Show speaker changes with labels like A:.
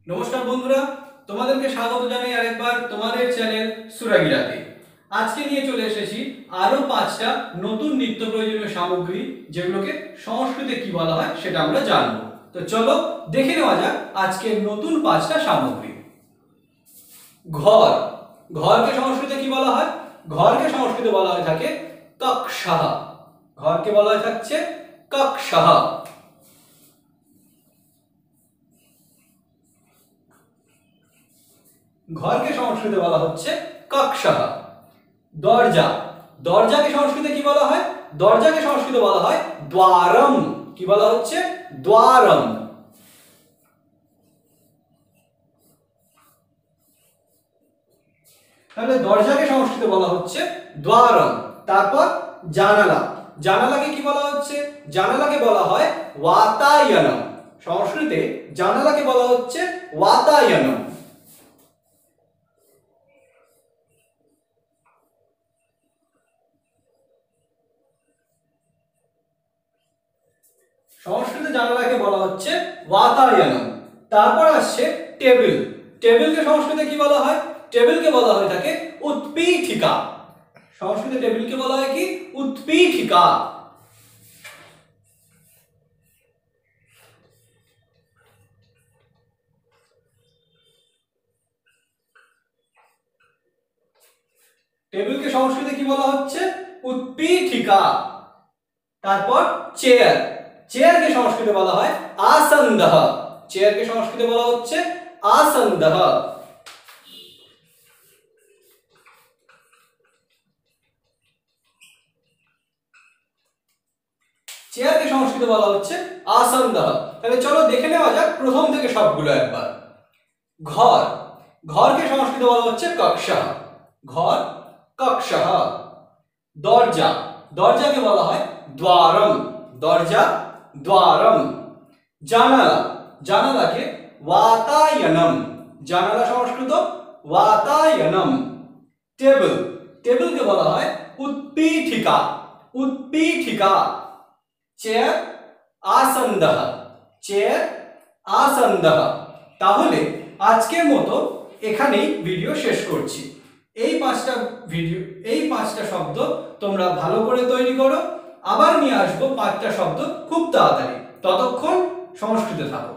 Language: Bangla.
A: নমস্কার বন্ধুরা, তোমাদেরকে স্বাগত জানাই আরেকবার তোমাদের চ্যানেল সুরাগিরাতে। আজকে নিয়ে চলে এসেছি আরো 5টা নতুন নিত্য প্রয়োজনীয় সামগ্রী, যেগুলোকে সংস্কৃতে কি বলা হয় সেটা আমরা জানবো। তো চলো দেখে নেওয়া যাক আজকের নতুন 5টা সামগ্রী। ঘর। ঘরকে সংস্কৃতে কি বলা হয়? ঘরকে সংস্কৃতে বলা হয়ে থাকে কক্ষঃ। ঘরকে বলা হয়ে থাকছে কক্ষঃ। ঘরকে সংস্কৃতে বলা হচ্ছে কক্ষঃ। দরজা। দরজাকে সংস্কৃতে কি বলা হয়? দরজাকে সংস্কৃতে বলা হয় দ্বারম। কি বলা হচ্ছে? দ্বারম। তাহলে দরজাকে সংস্কৃতে বলা হচ্ছে দ্বারম। তারপর জানালা। জানালাকে কি বলা হচ্ছে? জানালাকে বলা হয় ওয়াতায়নম। সংস্কৃতে জানালাকে বলা হচ্ছে ওয়াতায়নম। সংস্কৃতে জানালাকে বলা হচ্ছে ওয়াতায়নম। তারপর আসছে টেবিল। টেবিলকে সংস্কৃতে কি বলা হয়? টেবিলকে বলা হয়ে থাকে উৎপীঠিকা। সংস্কৃতে টেবিলকে বলা হয় কি? উৎপীঠিকা। টেবিলকে সংস্কৃতে কি বলা হচ্ছে? উৎপীঠিকা। তারপর চেয়ার। চেয়ারকে সংস্কৃতে বলা হয় আসন্দহ। চেয়ারকে সংস্কৃতে বলা হচ্ছে আসন্দহ। চেয়ারকে সংস্কৃতে বলা হচ্ছে আসন্দহ। তাহলে চলো দেখে নেওয়া যাক প্রথম থেকে সবগুলো একবার। ঘর। ঘরকে সংস্কৃতে বলা হচ্ছে কক্ষঃ। ঘর কক্ষঃ। দরজা। দরজাকে বলা হয় দ্বারম। দরজা দ্বারম। জানালা। জানালাকে ওয়াতায়নম। জানালা সংস্কৃত ওয়াতায়নম। টেবিল। টেবিলকে বলা হয় উৎপীঠিকা। উৎপীঠিকা। চেয়ার আসন্দহ। চেয়ার আসন্দহ। তাহলে আজকের মতো এখানেই ভিডিও শেষ করছি। এই পাঁচটা শব্দ তোমরা ভালো করে তৈরি করো। আবার নিয়ে আসবো 5টা শব্দ খুব তাড়াতাড়ি। ততক্ষণ সংস্কৃতে থাকো।